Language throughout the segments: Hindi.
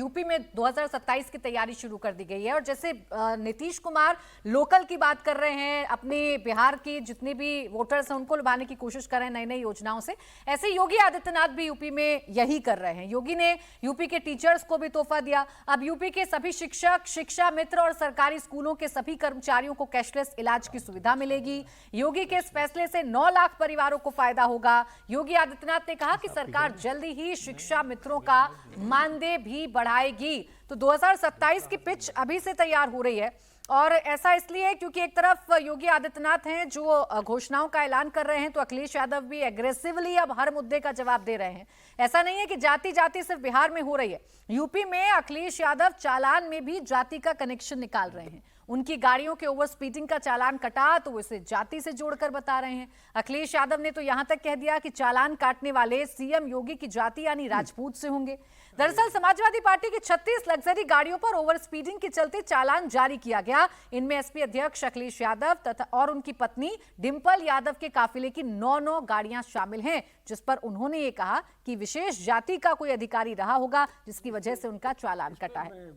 यूपी में 2027 की तैयारी शुरू कर दी गई है और जैसे नीतीश कुमार लोकल की बात कर रहे हैं, अपने बिहार की जितने भी वोटर्स हैं उनको लुभाने की कोशिश कर रहे हैं नई नई योजनाओं से, ऐसे योगी आदित्यनाथ भी यूपी में यही कर रहे हैं। योगी ने यूपी के टीचर्स को भी तोहफा दिया। अब यूपी के सभी शिक्षक, शिक्षा मित्र और सरकारी स्कूलों के सभी कर्मचारियों को कैशलेस इलाज की सुविधा मिलेगी। योगी के इस फैसले से 9 लाख परिवारों को फायदा होगा। योगी आदित्यनाथ ने कहा कि सरकार जल्दी ही शिक्षा मित्रों का मानदेय भी बढ़ाएगी। तो 2027 की पिच अभी से तैयार हो रही है और ऐसा इसलिए क्योंकि एक तरफ योगी आदित्यनाथ हैं जो घोषणाओं का ऐलान कर रहे हैं, तो अखिलेश यादव भी एग्रेसिवली अब हर मुद्दे का जवाब दे रहे हैं। ऐसा नहीं है कि जाति जाति सिर्फ बिहार में हो रही है, यूपी में अखिलेश यादव चालान में भी जाति का कनेक्शन निकाल रहे हैं। उनकी गाड़ियों के ओवर स्पीडिंग का चालान कटा तो वो इसे जाति से जोड़कर बता रहे हैं। अखिलेश यादव ने तो यहां तक कह दिया कि चालान काटने वाले सीएम योगी की जाति यानी राजपूत से होंगे। दरअसल समाजवादी पार्टी की 36 लग्जरी गाड़ियों पर ओवर स्पीडिंग के चलते चालान जारी किया गया। इनमें एसपी अध्यक्ष अखिलेश यादव तथा और उनकी पत्नी डिंपल यादव के काफिले की 9 गाड़ियां शामिल हैं, जिस पर उन्होंने ये कहा कि विशेष जाति का कोई अधिकारी रहा होगा जिसकी वजह से उनका चालान कटा है।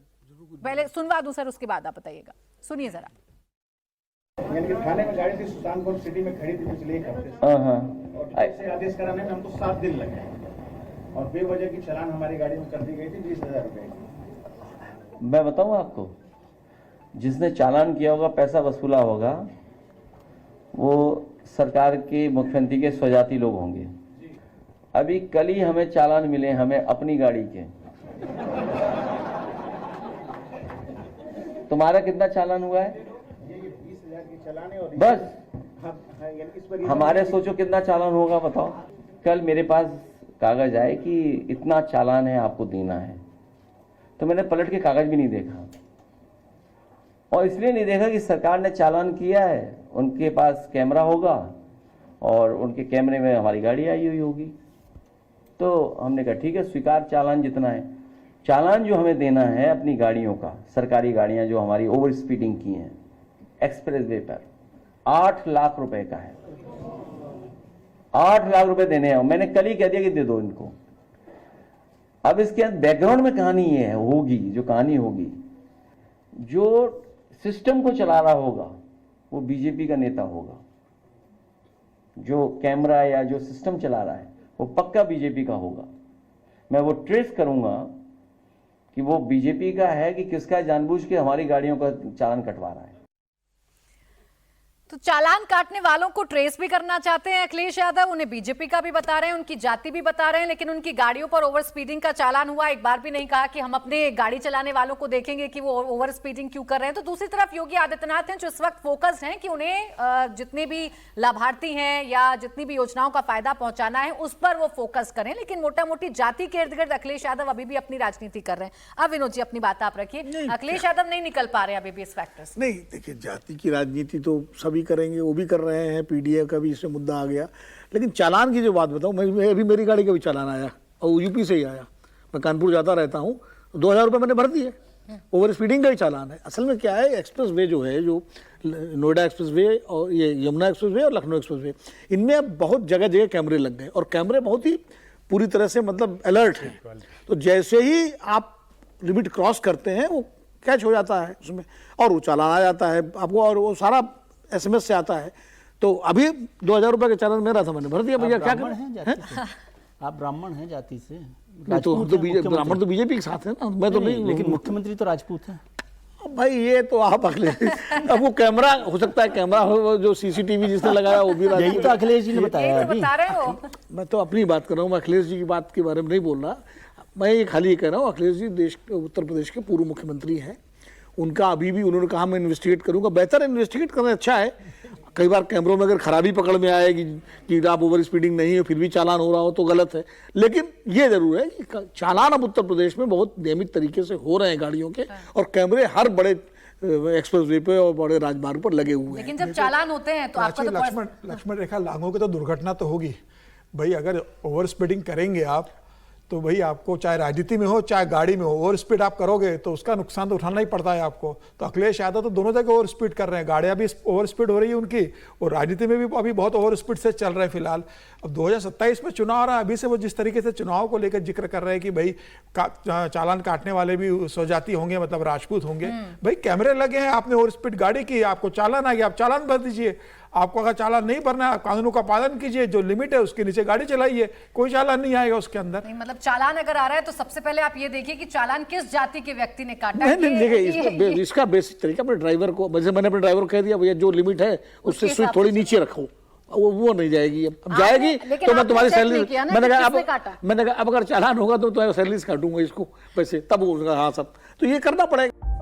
पहले सुनवा दूं सर, उसके बाद आप बताइएगा, सुनिए जरा। यानी कि थाने में गाड़ी थी, सुल्तानपुर सिटी में खड़ी थी पिछले एक हफ्ते से, और से आदेश कराने में हमको 7 दिन लगे और बेवजह की चालान हमारी गाड़ी में कर दी गई थी 20,000 रुपए। मैं बताऊं आपको, जिसने चालान किया होगा, पैसा वसूला होगा, वो सरकार के मुख्यमंत्री के स्वजाति लोग होंगे। अभी कल ही हमें चालान मिले, हमें अपनी गाड़ी के। तुम्हारा कितना चालान हुआ है? 20,000 की चालान है और बस हमारे सोचो कितना चालान होगा बताओ। कल मेरे पास कागज आए कि इतना चालान है आपको देना है, तो मैंने पलट के कागज भी नहीं देखा, और इसलिए नहीं देखा कि सरकार ने चालान किया है, उनके पास कैमरा होगा और उनके कैमरे में हमारी गाड़ी आई हुई होगी। तो हमने कहा ठीक है, स्वीकार चालान जितना है। चालान जो हमें देना है अपनी गाड़ियों का, सरकारी गाड़ियां जो हमारी ओवर स्पीडिंग की हैं एक्सप्रेस वे पर, 8 लाख रुपए का है। 8 लाख रुपए देने हैं। मैंने कल ही कह दिया कि दे दो इनको। अब इसके बैकग्राउंड में कहानी ये है होगी, जो कहानी होगी, जो सिस्टम को चला रहा होगा वो बीजेपी का नेता होगा। जो कैमरा या जो सिस्टम चला रहा है वो पक्का बीजेपी का होगा। मैं वो ट्रेस करूंगा कि वो बीजेपी का है कि किसका, जानबूझ के हमारी गाड़ियों का चालान कटवा रहा है। तो चालान काटने वालों को ट्रेस भी करना चाहते हैं अखिलेश यादव, उन्हें बीजेपी का भी बता रहे हैं, उनकी जाति भी बता रहे हैं, लेकिन उनकी गाड़ियों पर ओवर स्पीडिंग का चालान हुआ, एक बार भी नहीं कहा कि हम अपने गाड़ी चलाने वालों को देखेंगे कि वो ओवर स्पीडिंग क्यों कर रहे हैं। तो दूसरी तरफ योगी आदित्यनाथ हैं जो इस वक्त फोकस हैं कि उन्हें जितने भी लाभार्थी हैं या जितनी भी योजनाओं का फायदा पहुंचाना है उस पर वो फोकस करें, लेकिन मोटा मोटी जाति के इर्द गिर्द अखिलेश यादव अभी भी अपनी राजनीति कर रहे हैं। अब विनोद जी अपनी बात आप रखिए। अखिलेश यादव नहीं निकल पा रहे अभी भी इस फैक्टर से। नहीं, देखिए जाति की राजनीति तो सभी करेंगे, वो भी कर रहे हैं, पीडीए का भी इसमें मुद्दा आ गया। लेकिन चालान की जो बात बताऊं, मैं अभी मेरी गाड़ी का भी चालान आया और यूपी से ही आया। मैं कानपुर जाता रहता हूं, 2,000 रुपये मैंने भर दिए। ओवर स्पीडिंग का ही चालान है। असल में क्या है, एक्सप्रेस वे जो है, जो नोएडा एक्सप्रेस वे और ये यमुना एक्सप्रेस वे और लखनऊ एक्सप्रेस वे, इनमें अब बहुत जगह जगह कैमरे लग गए और कैमरे बहुत ही पूरी तरह से मतलब अलर्ट हैं। तो जैसे ही आप लिमिट क्रॉस करते हैं वो कैच हो जाता है उसमें और वो चालान आ जाता है आपको, और वो सारा SMS से आता है। तो अभी 2,000 रुपये का चालान मेरा था, मैंने भर दिया। भैया क्या करें? आप ब्राह्मण हैं जाति से? तो हम तो ब्राह्मण तो बीजेपी के साथ है ना, मैं तो नहीं। लेकिन मुख्यमंत्री तो राजपूत है भाई। ये तो आप अखिलेश अब वो कैमरा हो सकता है, कैमरा हो जो CCTV जिसने लगाया वो भी यही तो अखिलेश जी ने बताया अभी। मैं तो अपनी बात कर रहा हूँ, मैं अखिलेश जी की बात के बारे में नहीं बोल रहा। मैं ये खाली ये कह रहा हूँ, अखिलेश जी देश उत्तर प्रदेश के पूर्व मुख्यमंत्री हैं। उनका अभी भी उन्होंने कहा मैं इन्वेस्टिगेट करूंगा। बेहतर इन्वेस्टिगेट करना अच्छा है। कई बार कैमरों में अगर खराबी पकड़ में आएगी कि आप ओवर स्पीडिंग नहीं है फिर भी चालान हो रहा हो तो गलत है। लेकिन ये जरूर है कि चालान अब उत्तर प्रदेश में बहुत नियमित तरीके से हो रहे हैं गाड़ियों के, और कैमरे हर बड़े एक्सप्रेस वे पे और बड़े राजमार्ग पर लगे हुए हैं। लेकिन जब चालान होते हैं तो आपका लक्ष्मण रेखा लागू की तो दुर्घटना तो होगी भाई। अगर ओवर स्पीडिंग करेंगे आप तो भाई आपको चाहे राजनीति में हो चाहे गाड़ी में हो, ओवर स्पीड आप करोगे तो उसका नुकसान तो उठाना ही पड़ता है आपको। तो अखिलेश यादव तो दोनों जगह ओवर स्पीड कर रहे हैं, गाड़ियां भी ओवर स्पीड हो रही है उनकी, और राजनीति में भी अभी बहुत ओवर स्पीड से चल रहे हैं फिलहाल। अब 2027 में चुनाव आ रहा है, अभी से वो जिस तरीके से चुनाव को लेकर जिक्र कर रहे हैं कि भाई चालान काटने वाले भी स्वजाति होंगे, मतलब राजपूत होंगे। भाई कैमरे लगे हैं, आपने ओवर स्पीड गाड़ी की, आपको चालान आ गया, आप चालान भर दीजिए। आपको अगर चालान नहीं भरना है, कानूनों का पालन कीजिए, जो लिमिट है उसके नीचे गाड़ी चलाइए, कोई चालान नहीं आएगा उसके अंदर। नहीं, मतलब चालान अगर आ रहा है तो सबसे पहले आप ये देखिए कि चालान किस जाति के व्यक्ति ने काटा। नहीं देखिए, इसका बेसिक तरीका अपने ड्राइवर को, जैसे मैंने अपने ड्राइवर को कह दिया भैया जो लिमिट है उससे स्पीड थोड़ी नीचे रखो, वो नहीं जाएगी। अब जाएगी तो मैं तुम्हारी सैलरी, मैंने कहा अब अगर चालान होगा तो तुम्हारी सैलरी काटूंगा इसको पैसे, तब होगा। हाँ सब तो ये करना पड़ेगा।